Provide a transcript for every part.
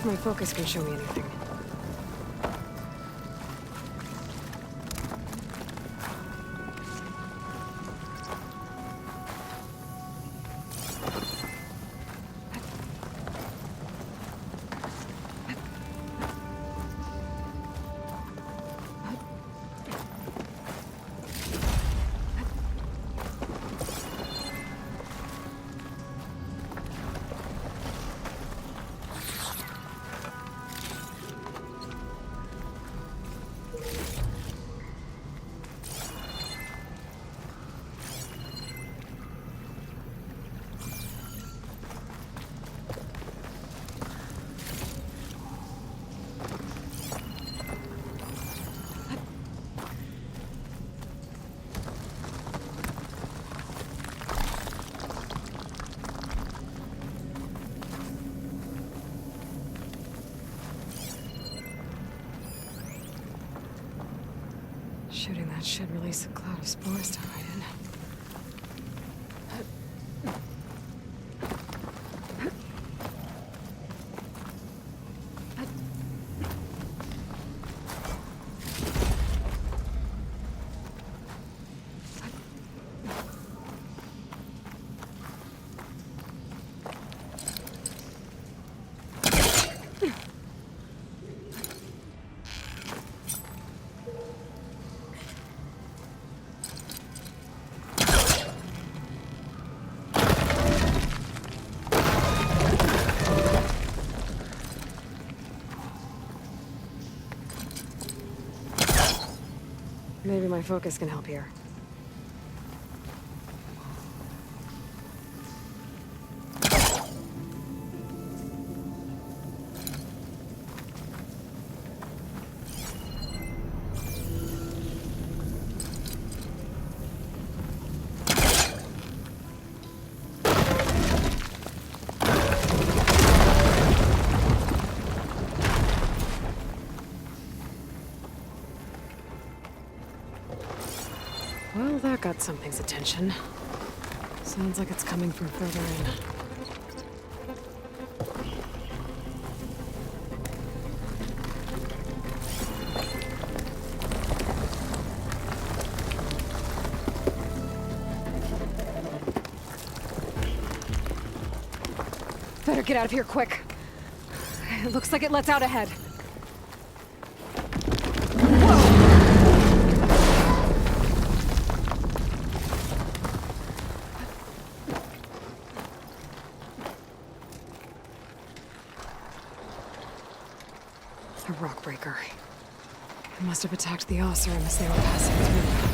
my focus can show me anything. Shooting that should release a cloud of spores to hide in. Maybe my focus can help here. Well, that got something's attention. Sounds like it's coming from further in. Better get out of here quick. It looks like it lets out ahead. A rock breaker. It must have attacked the Oseram as they were passing through.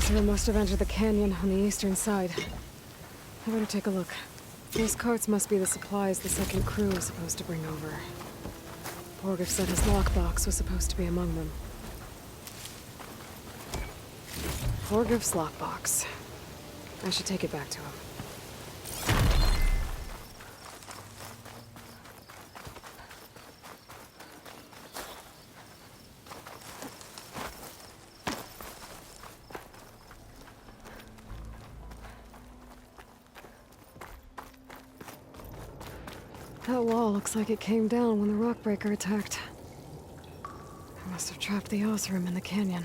ossuary must have entered the canyon on the eastern side. I better take a look. Those carts must be the supplies the second crew was supposed to bring over. Borgif said his lockbox was supposed to be among them. Borgif's lockbox. I should take it back to him. That wall looks like it came down when the rockbreaker attacked. I must have trapped the Osram in the canyon.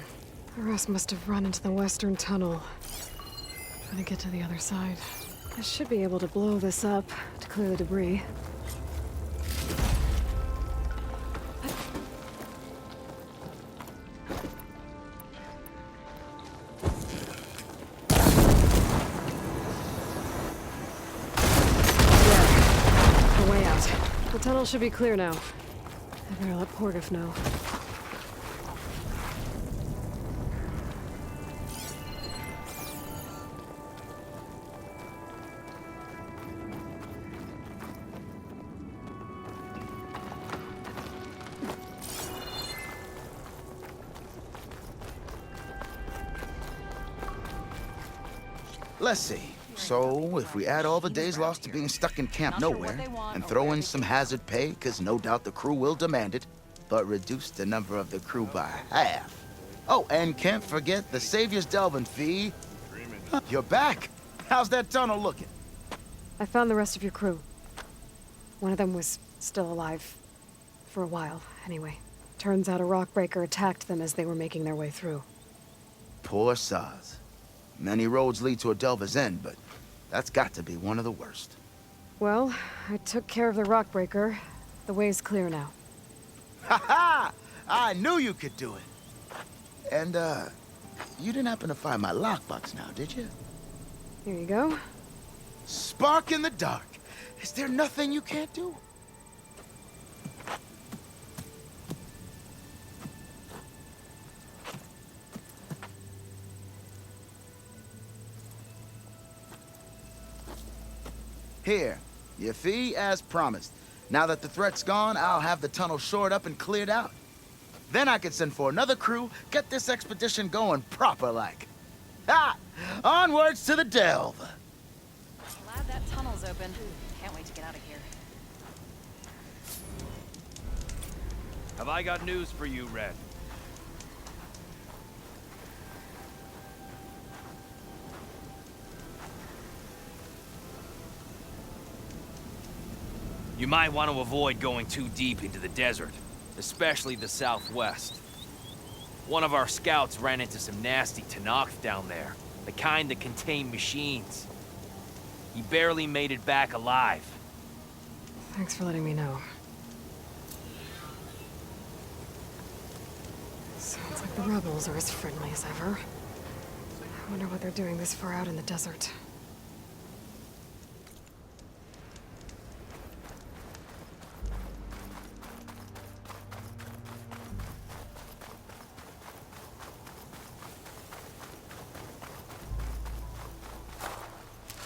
The rest must have run into the western tunnel. Trying to get to the other side. I should be able to blow this up to clear the debris. The tunnel should be clear now. I better let Borgif know. Let's see. So, if we add all the days lost to being stuck in Camp Nowhere, and throw in some hazard pay, because no doubt the crew will demand it, but reduce the number of the crew by half. Oh, and can't forget the Savior's Delvin fee. You're back. How's that tunnel looking? I found the rest of your crew. One of them was still alive. For a while, anyway. Turns out a rockbreaker attacked them as they were making their way through. Poor sods. Many roads lead to a Delver's End, but that's got to be one of the worst. Well, I took care of the rockbreaker. The way's clear now. Ha ha! I knew you could do it. And, you didn't happen to find my lockbox now, did you? Here you go. Spark in the dark. Is there nothing you can't do? Here, your fee as promised. Now that the threat's gone, I'll have the tunnel shored up and cleared out. Then I can send for another crew, get this expedition going proper-like. Ha! Onwards to the delve! Glad that tunnel's open. Can't wait to get out of here. Have I got news for you, Red? You might want to avoid going too deep into the desert, especially the southwest. One of our scouts ran into some nasty Tenakth down there, the kind that contain machines. He barely made it back alive. Thanks for letting me know. Sounds like the rebels are as friendly as ever. I wonder what they're doing this far out in the desert.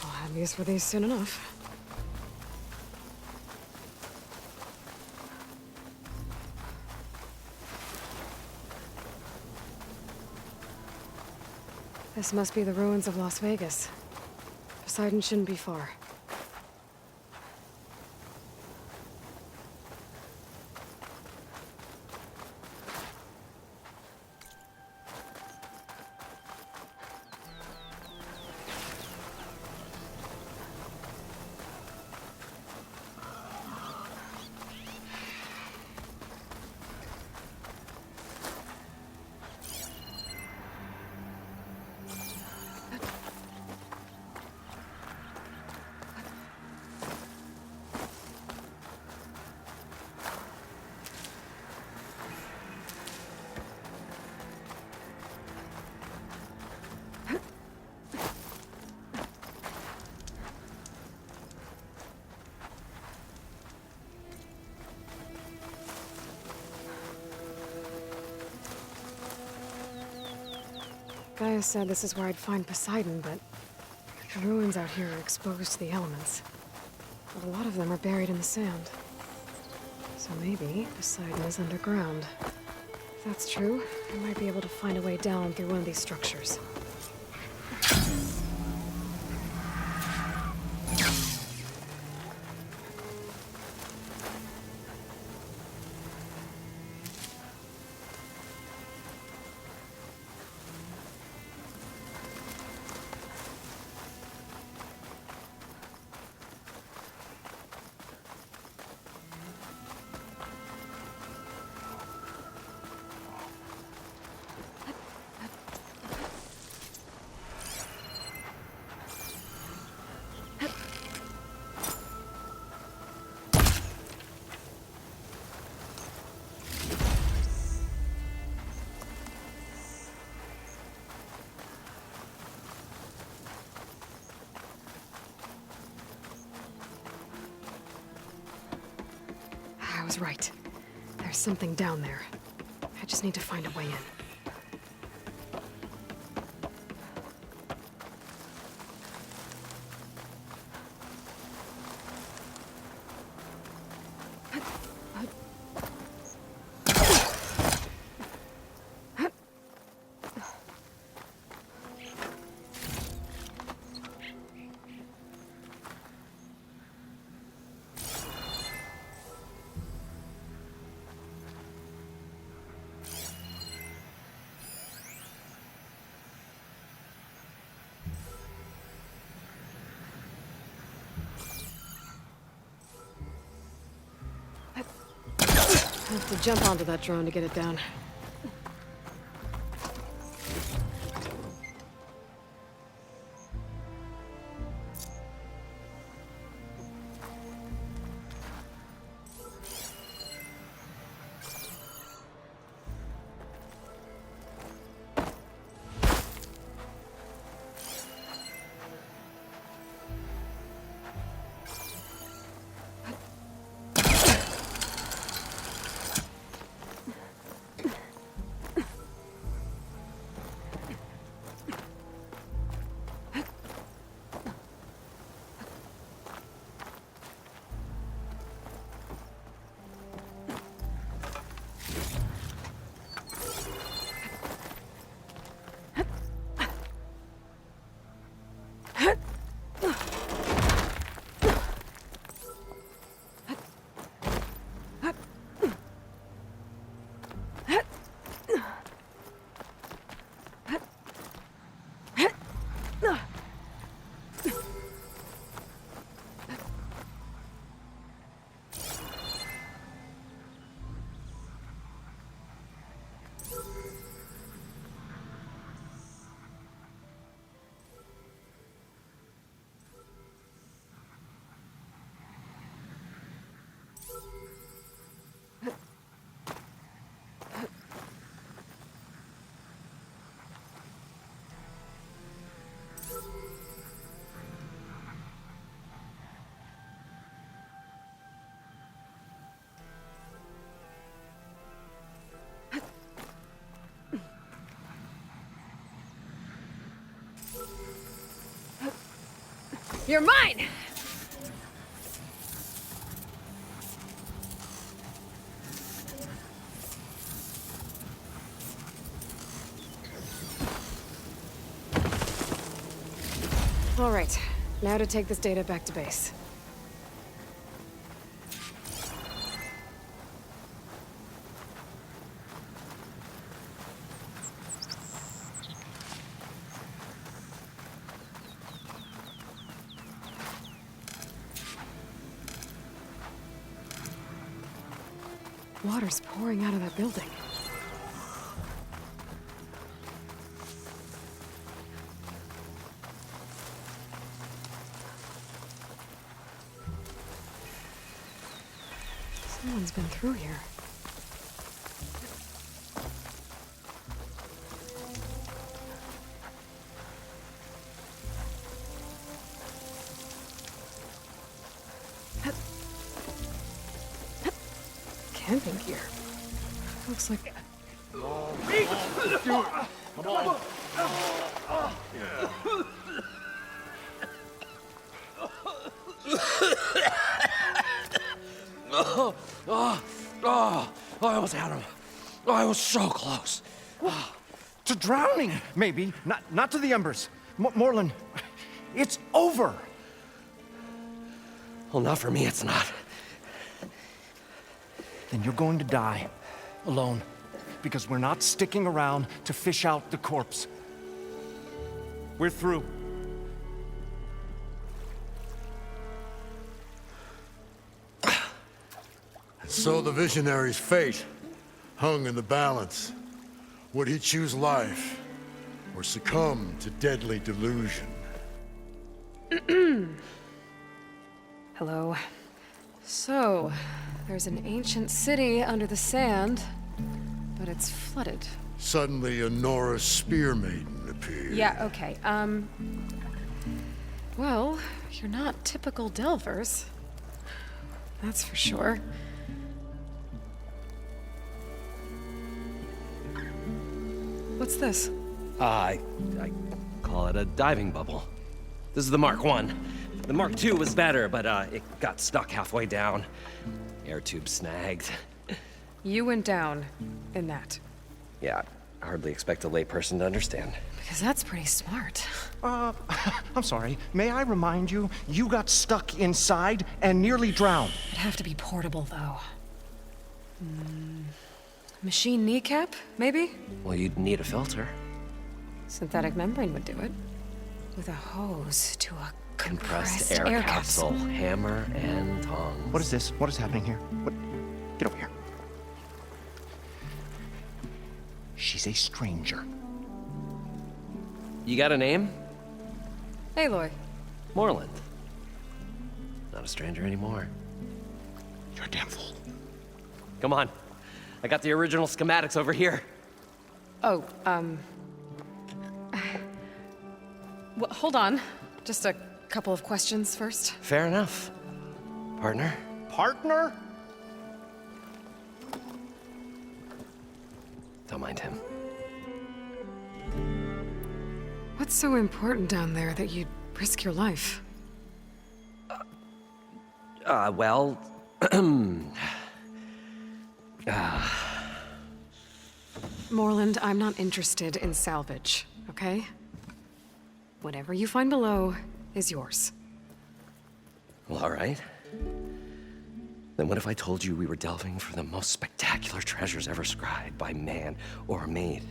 I'll have use for these soon enough. This must be the ruins of Las Vegas. Poseidon shouldn't be far. Gaius said this is where I'd find Poseidon, but the ruins out here are exposed to the elements. But a lot of them are buried in the sand. So maybe Poseidon is underground. If that's true, I might be able to find a way down through one of these structures. I was right. There's something down there. I just need to find a way in. I have to jump onto that drone to get it down. You're mine! All right, now to take this data back to base. Water's pouring out of that building. Someone's been through here. Camping gear. Looks like... Come on. I almost had him. I was so close. To drowning, maybe. Not to the embers. Moreland, it's over. Well, not for me, it's not. Then you're going to die. Alone. Because we're not sticking around to fish out the corpse. We're through. So the visionary's fate hung in the balance. Would he choose life or succumb to deadly delusion? Hello. So, there's an ancient city under the sand, but it's flooded. Suddenly, a Norse spear maiden appeared. Yeah, okay. Well, you're not typical Delvers. That's for sure. What's this? I call it a diving bubble. This is the Mark 1. The Mark 2 was better, but it got stuck halfway down. Air tube snagged. You went down in that. Yeah, I hardly expect a layperson to understand. Because that's pretty smart. I'm sorry. May I remind you, you got stuck inside and nearly drowned. It'd have to be portable, though. Machine kneecap, maybe? Well, you'd need a filter. Synthetic membrane would do it. With a hose to a Compressed air capsule, hammer and tongs. What is this? What is happening here? What? Get over here. She's a stranger. You got a name? Aloy. Moreland. Not a stranger anymore. You're a damn fool. Come on. I got the original schematics over here. Oh, well, hold on. Just a couple of questions first. Fair enough. Partner? Partner? Don't mind him. What's so important down there that you'd risk your life? Well... Moreland, I'm not interested in salvage, okay? Whatever you find below is yours. Well, all right. Then what if I told you we were delving for the most spectacular treasures ever scribed by man or maid?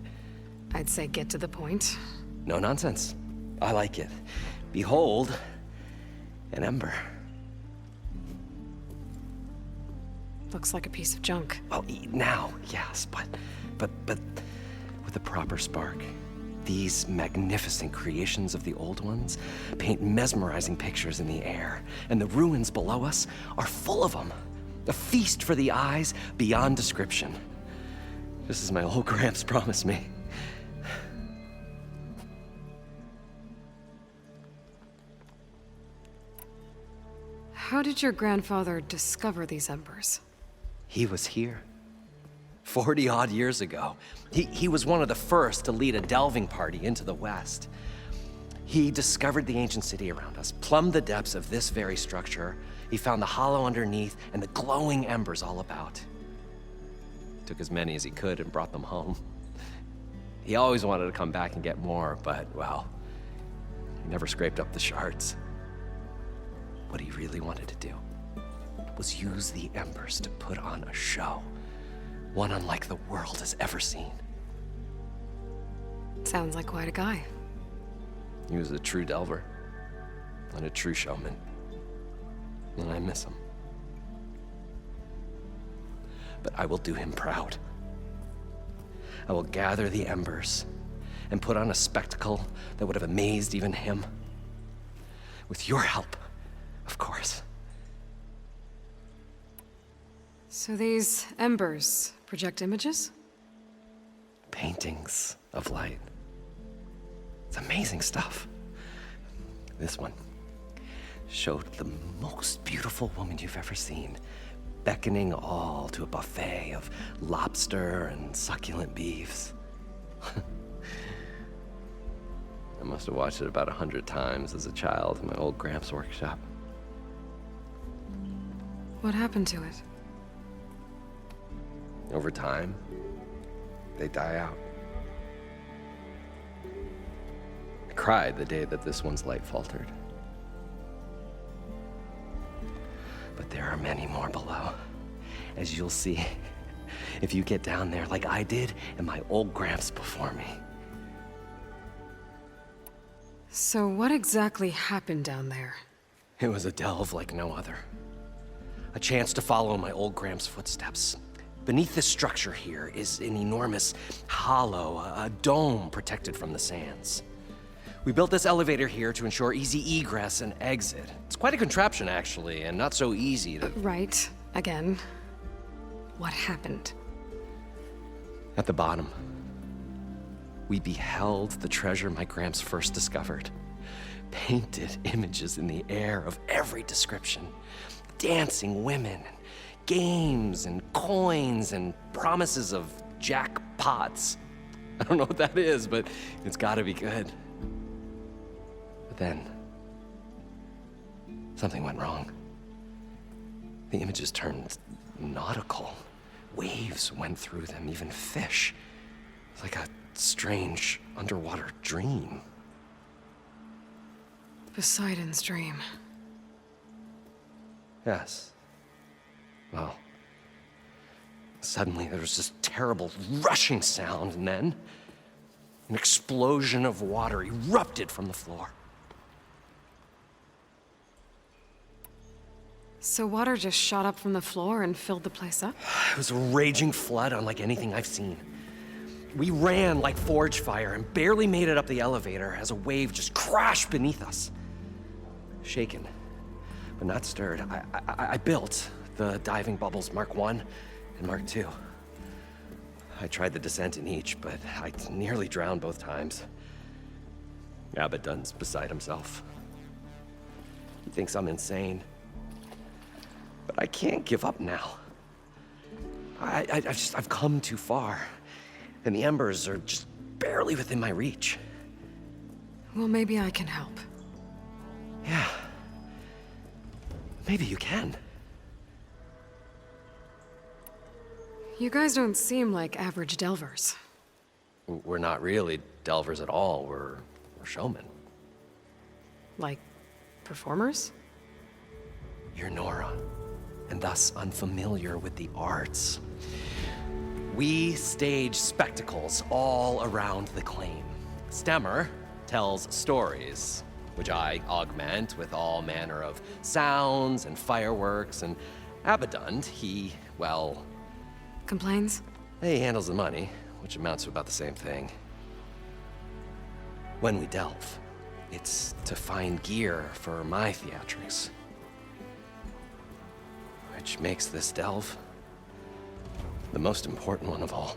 I'd say get to the point. No nonsense. I like it. Behold, an ember. Looks like a piece of junk. Well, now, yes, but with a proper spark. These magnificent creations of the old ones paint mesmerizing pictures in the air, and the ruins below us are full of them. A feast for the eyes beyond description. Just as my old Gramps promised me. How did your grandfather discover these embers? He was here. 40-odd years ago. He was one of the first to lead a delving party into the West. He discovered the ancient city around us, plumbed the depths of this very structure. He found the hollow underneath and the glowing embers all about. Took as many as he could and brought them home. He always wanted to come back and get more, but, well, he never scraped up the shards. What he really wanted to do was use the embers to put on a show. One unlike the world has ever seen. Sounds like quite a guy. He was a true delver and a true showman. And I miss him. But I will do him proud. I will gather the embers and put on a spectacle that would have amazed even him. With your help, of course. So these embers project images? Paintings of light. It's amazing stuff. This one showed the most beautiful woman you've ever seen, beckoning all to a buffet of lobster and succulent beefs. I must have watched it about 100 times as a child in my old Gramps' workshop. What happened to it? Over time, they die out. I cried the day that this one's light faltered. But there are many more below, as you'll see if you get down there like I did and my old Gramps before me. So what exactly happened down there? It was a delve like no other. A chance to follow my old Gramps' footsteps. Beneath this structure here is an enormous hollow, a dome protected from the sands. We built this elevator here to ensure easy egress and exit. It's quite a contraption, actually, and not so easy to... Right. Again. What happened? At the bottom, we beheld the treasure my Gramps first discovered. Painted images in the air of every description. Dancing women, games and coins and promises of jackpots. I don't know what that is, but it's gotta be good. But then, something went wrong. The images turned nautical. Waves went through them, even fish. It's like a strange underwater dream. Poseidon's dream. Yes. Well, suddenly there was this terrible rushing sound, and then an explosion of water erupted from the floor. So water just shot up from the floor and filled the place up? It was a raging flood unlike anything I've seen. We ran like forge fire and barely made it up the elevator as a wave just crashed beneath us. Shaken, but not stirred, I built the diving bubbles Mark I and Mark II. I tried the descent in each, but I nearly drowned both times. Abaddon's beside himself. He thinks I'm insane. But I can't give up now. I've come too far. And the embers are just barely within my reach. Well, maybe I can help. Yeah. Maybe you can. You guys don't seem like average delvers. We're not really delvers at all. We're showmen. Like, performers? You're Nora, and thus unfamiliar with the arts. We stage spectacles all around the claim. Stemmer tells stories, which I augment with all manner of sounds and fireworks, and Abaddon, he, well... Complains? He handles the money, which amounts to about the same thing. When we delve, it's to find gear for my theatrics. Which makes this delve the most important one of all.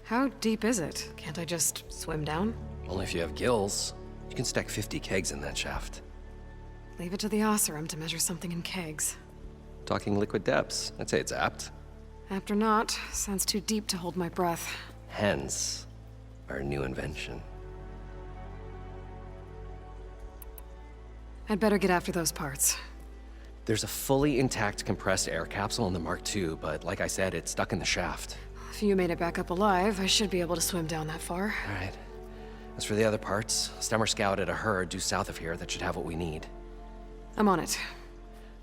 How deep is it? Can't I just swim down? Only if you have gills. You can stack 50 kegs in that shaft. Leave it to the Oseram to measure something in kegs. Talking liquid depths, I'd say it's apt. Apt or not, sounds too deep to hold my breath. Hence, our new invention. I'd better get after those parts. There's a fully intact compressed air capsule in the Mark II, but like I said, it's stuck in the shaft. If you made it back up alive, I should be able to swim down that far. All right. As for the other parts, Stemmer scouted a herd due south of here that should have what we need. I'm on it.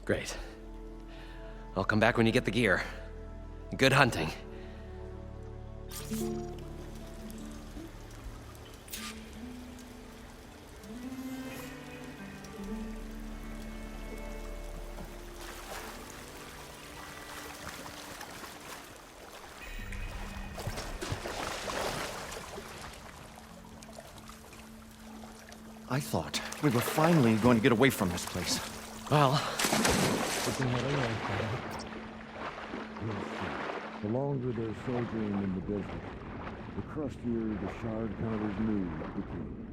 Great. I'll come back when you get the gear. Good hunting. I thought we were finally going to get away from this place. Well, The longer they're soldiering in the desert, the crustier the shard counters move became.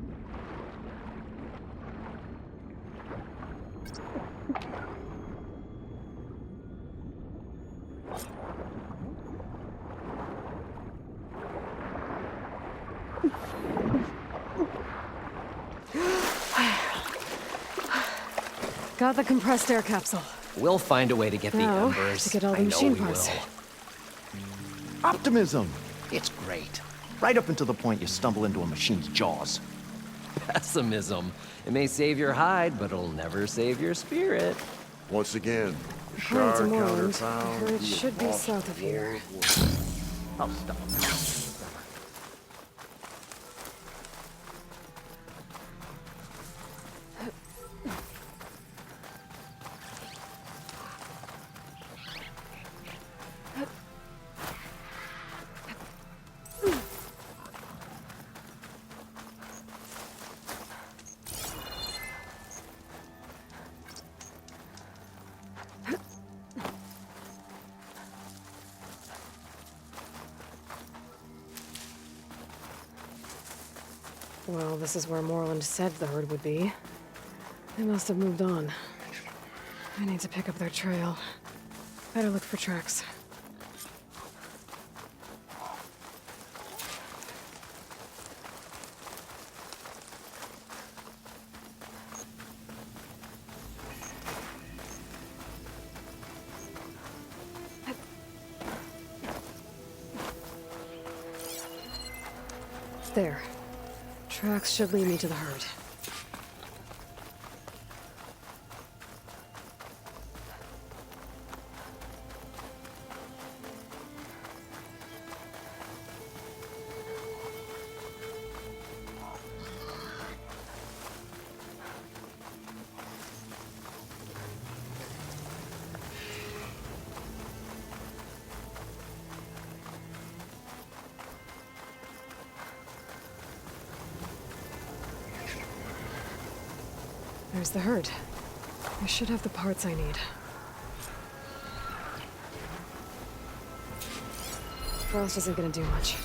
Got the compressed air capsule. We'll find a way to get the Now, embers. to get all the I know machine we parts. will. Optimism. It's great. Right up until the point you stumble into a machine's jaws. Pessimism. It may save your hide, but it'll never save your spirit. Once again, According to Shard Moreland, counterfound. it should be south of here. Oh, stop. Well, this is where Moreland said the herd would be. They must have moved on. I need to pick up their trail. Better look for tracks. There. Tracks should lead me to the herd. There's the herd. I should have the parts I need. Frost isn't gonna do much.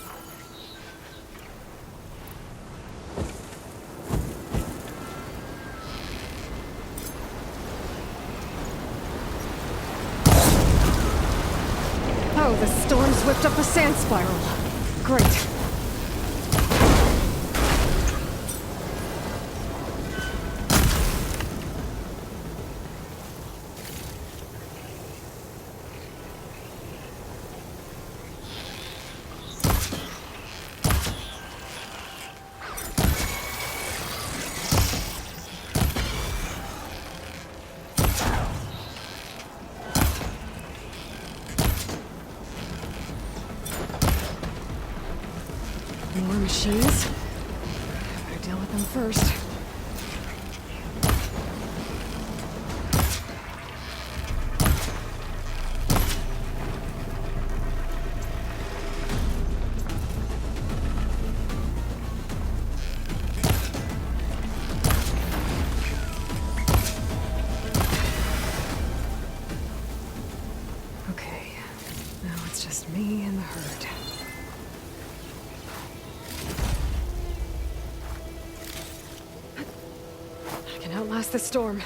Oh, the storm's whipped up a sand spiral. Great. More machines? Better deal with them first. Okay, now it's just me and the herd. I can outlast the storm.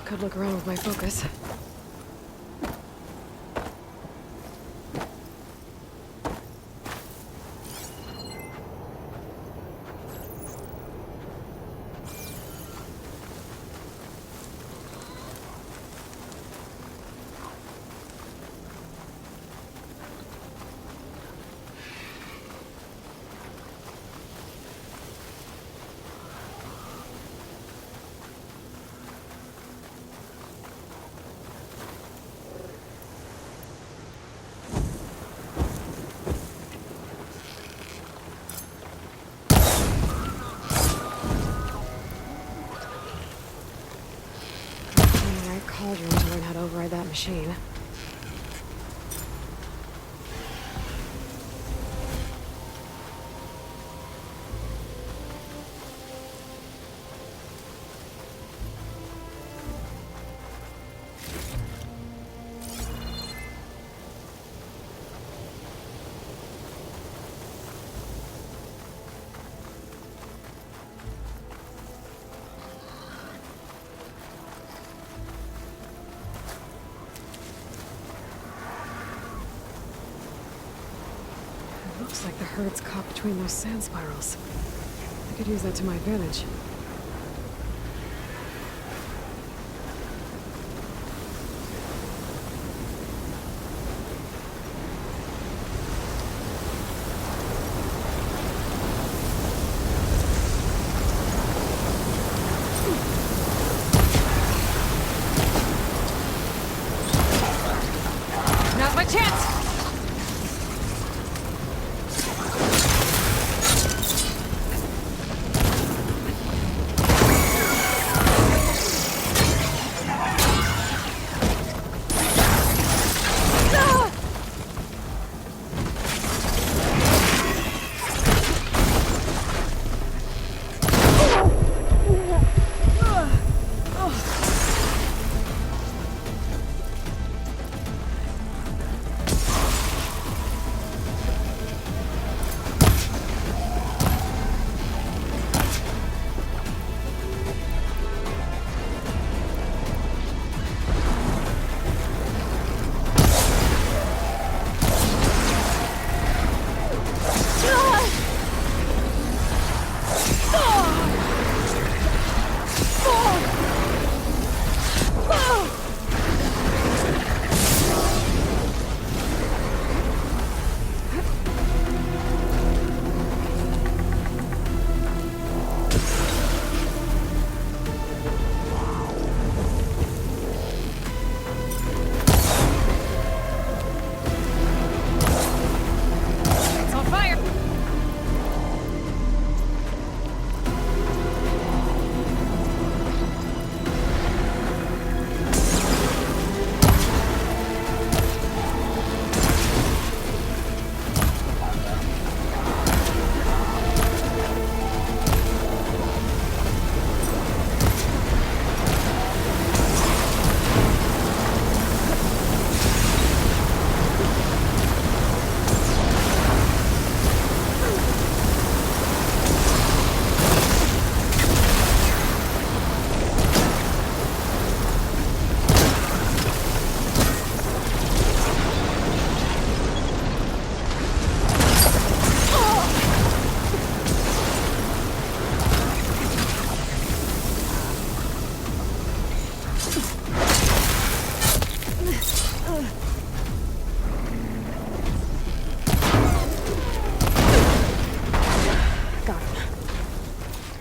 Could look around with my focus. machine. Looks like the herd's caught between those sand spirals. I could use that to my advantage. Now's my chance!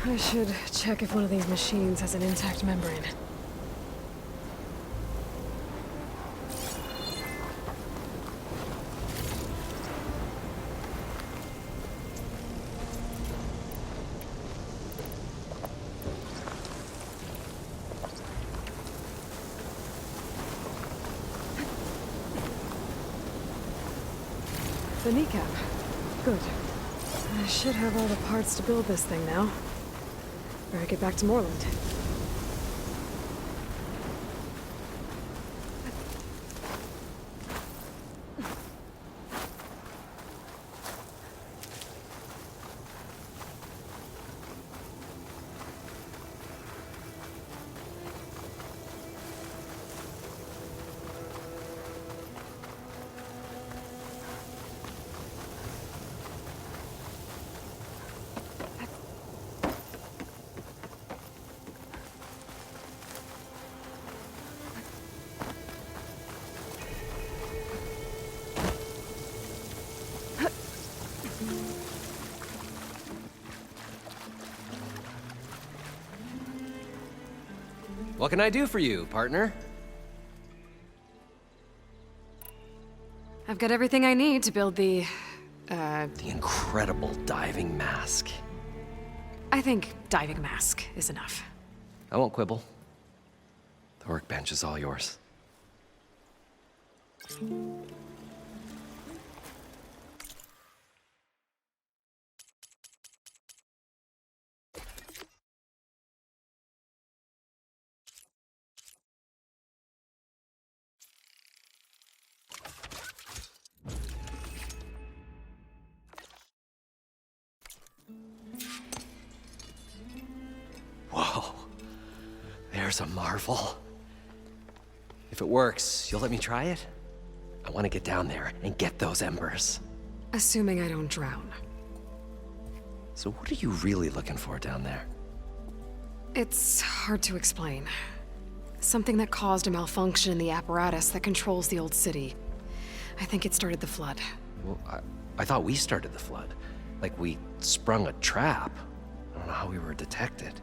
I should check if one of these machines has an intact membrane. The kneecap. Good. I should have all the parts to build this thing now. Better get back to Moreland. What can I do for you, partner? I've got everything I need to build the incredible diving mask. I think diving mask is enough. I won't quibble. The workbench is all yours. Whoa. There's a marvel. If it works, you'll let me try it? I want to get down there and get those embers. Assuming I don't drown. So what are you really looking for down there? It's hard to explain. Something that caused a malfunction in the apparatus that controls the old city. I think it started the flood. Well, I thought we started the flood. Like we sprung a trap. I don't know how we were detected.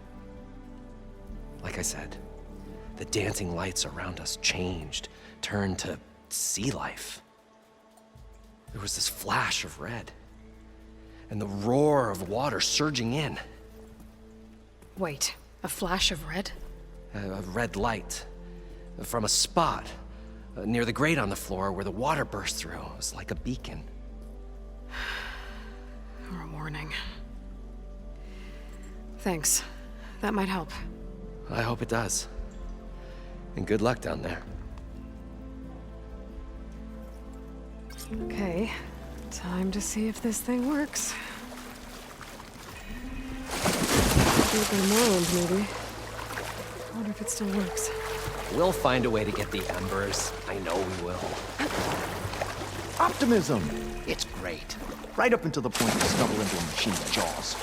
Like I said, the dancing lights around us changed, turned to sea life. There was this flash of red, and the roar of water surging in. Wait, a flash of red? A red light from a spot near the grate on the floor where the water burst through. It was like a beacon. Or a warning. Thanks. That might help. I hope it does. And good luck down there. Okay, time to see if this thing works. Do it by Morland, maybe. I wonder if it still works. We'll find a way to get the embers. I know we will. Optimism! It's great. Right up until the point you stumble into a machine's jaws.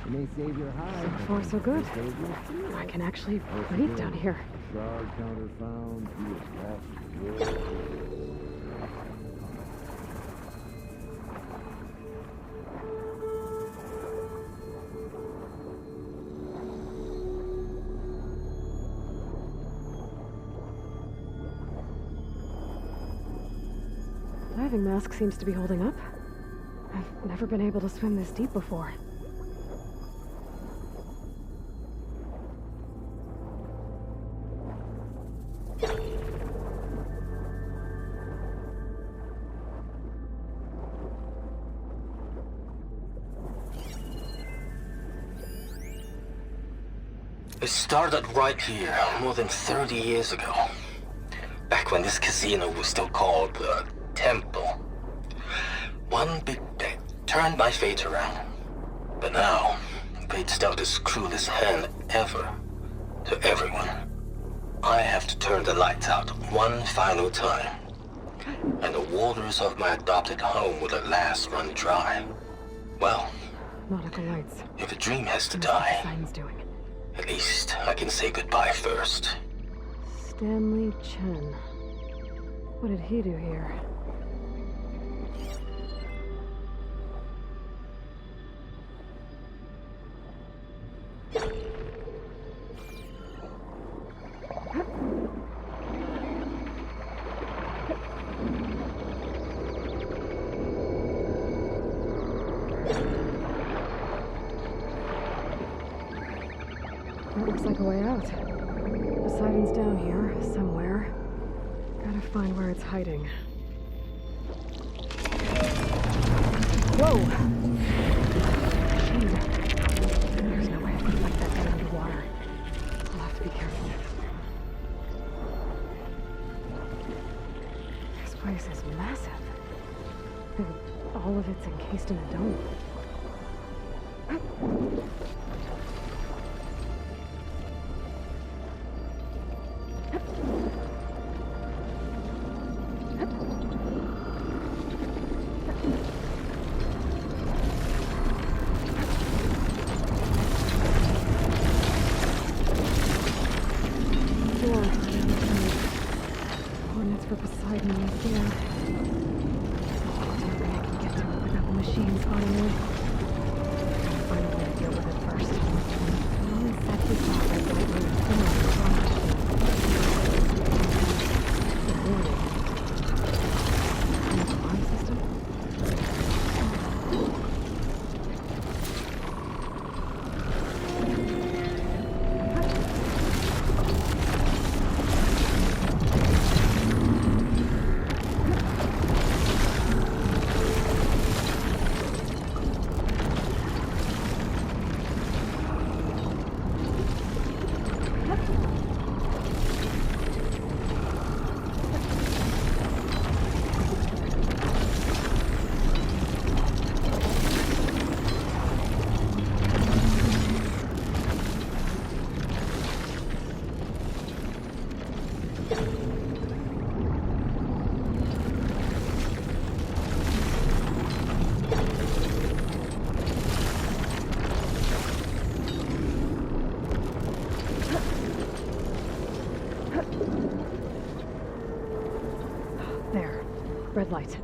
So far, so good. I can actually breathe down here. Diving mask seems to be holding up. I've never been able to swim this deep before. It started right here, more than 30 years ago. Back when this casino was still called the Temple. One big bet turned my fate around. But now, fate's dealt its cruelest hand ever to everyone. I have to turn the lights out one final time. And the waters of my adopted home will at last run dry. Well, Not at the lights. if a dream has to What's the die, sign's doing? at least I can say goodbye first. Stanley Chen. What did he do here? That looks like a way out. Poseidon's down here, somewhere. Gotta find where it's hiding. Whoa! Machine. There's no way I can fight that thing underwater. I'll have to be careful. This place is massive. And all of it's encased in a dome. Coordinates for Poseidon right there. There's no way I can get to it without the machine spotting me. Gotta find a way to deal with it first. I'll only set this off by lightning and thinner on the drum machine. The warning. An alarm system? Red light.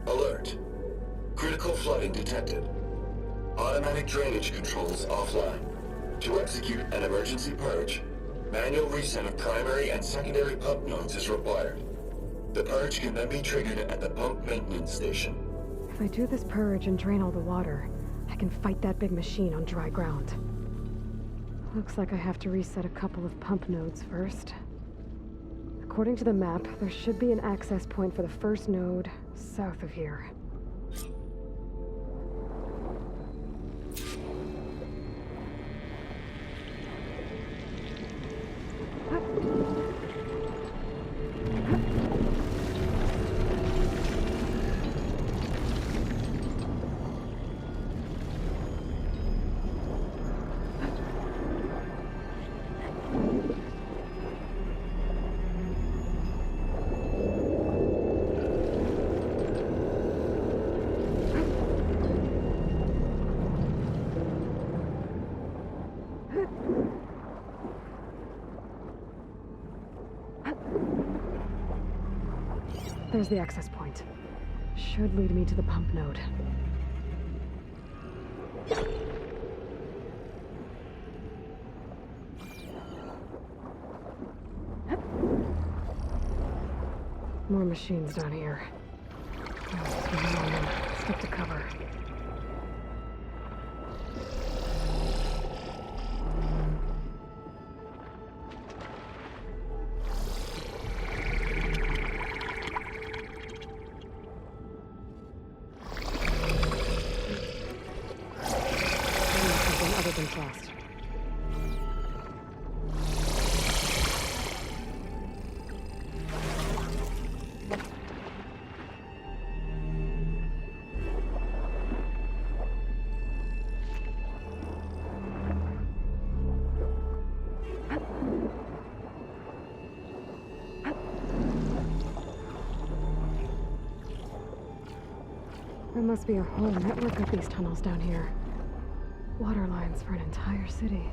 Alert. Critical flooding detected. Automatic drainage controls offline. To execute an emergency purge, manual reset of primary and secondary pump nodes is required. The purge can then be triggered at the pump maintenance station. If I do this purge and drain all the water, I can fight that big machine on dry ground. Looks like I have to reset a couple of pump nodes first. According to the map, there should be an access point for the first node south of here. There's the access point. Should lead me to the pump node. More machines down here. Stick to cover. Other than frost. There must be a whole network of these tunnels down here. Water lines for an entire city.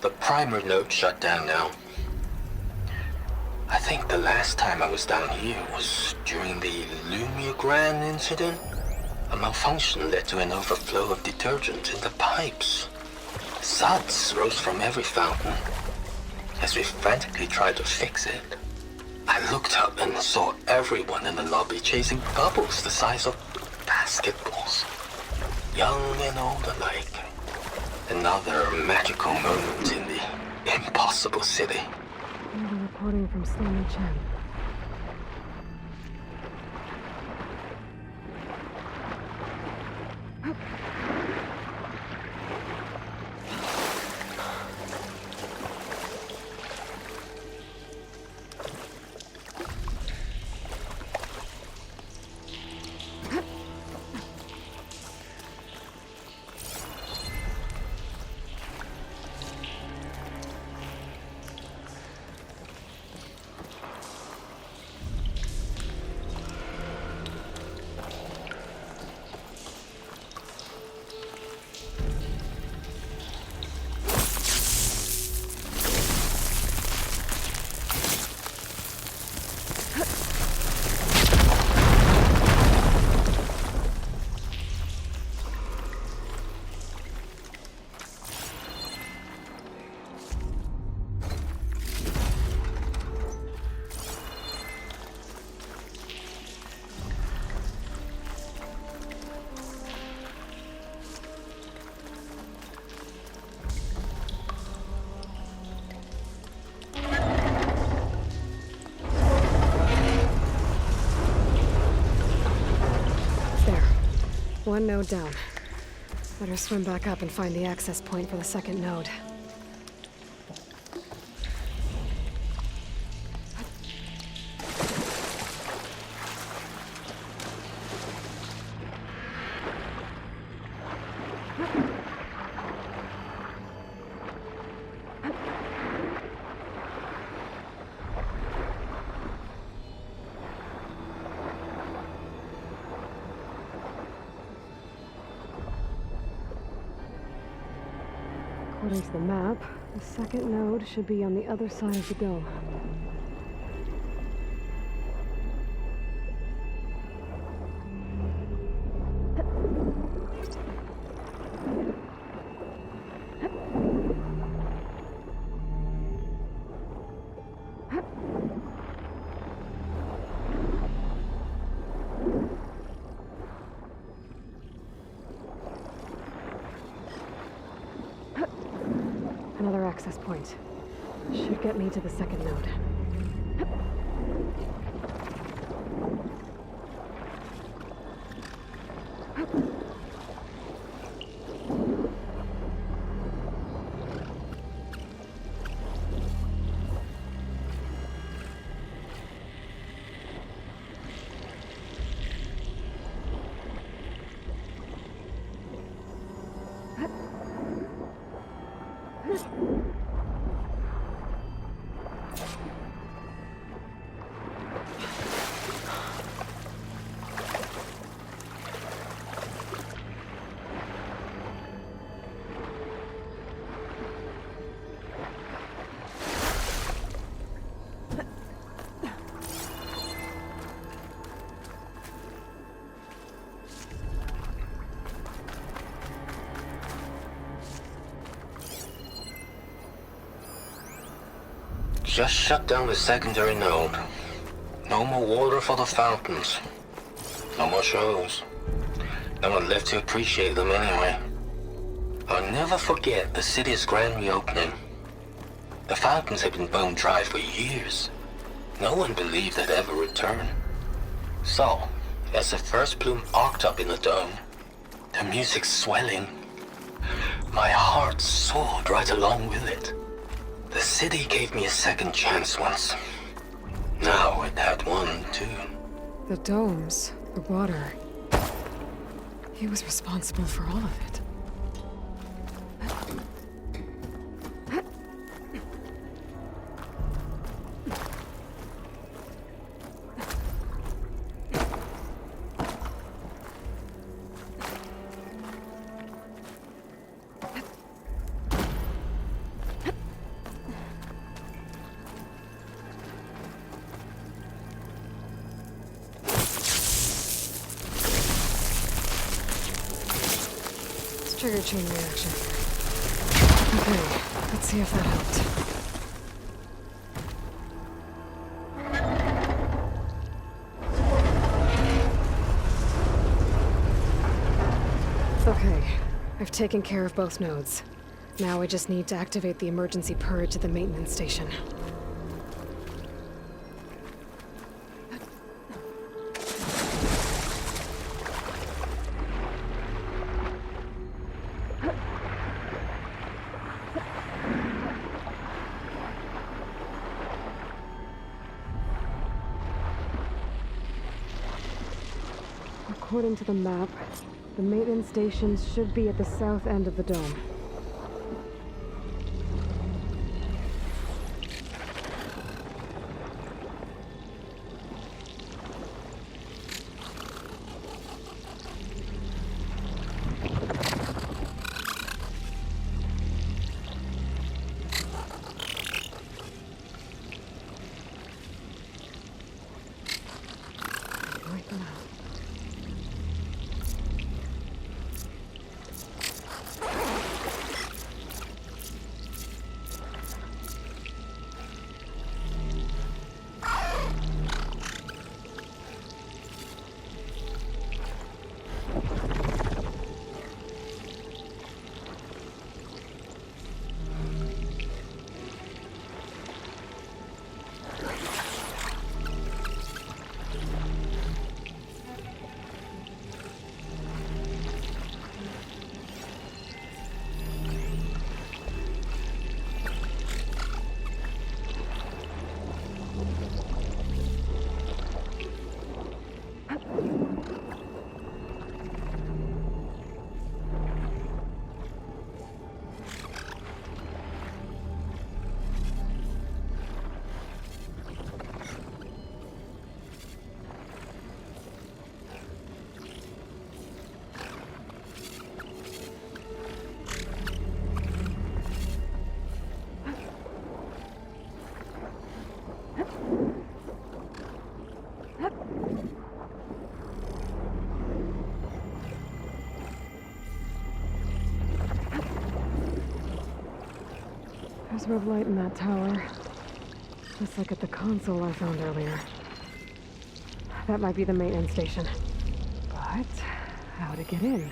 The primer node shut down now. I think the last time I was down here was during the Lumia Grand incident. A malfunction led to an overflow of detergent in the pipes. Suds rose from every fountain. As we frantically tried to fix it, I looked up and saw everyone in the lobby chasing bubbles the size of basketballs. Young and old alike. Another magical moment in the impossible city. Another recording from Sony Chen. One node down. Better swim back up and find the access point for the second node. According to the map, the second node should be on the other side of the dome. Another access point. Should get me to the second node. Just shut down the secondary node. No more water for the fountains. No more shows. No one left to appreciate them anyway. I'll never forget the city's grand reopening. The fountains had been bone dry for years. No one believed they'd ever return. So, as the first plume arced up in the dome, the music swelling, my heart soared right along with it. The city gave me a second chance once. Now it had one, too. The domes, the water. He was responsible for all of it. Trigger chain reaction. Okay, let's see if that helped. Okay, I've taken care of both nodes. Now I just need to activate the emergency purge at the maintenance station. According to the map, the maintenance stations should be at the south end of the dome. Right now. There's red light in that tower. Just like at the console I found earlier. That might be the maintenance station. But how to get in?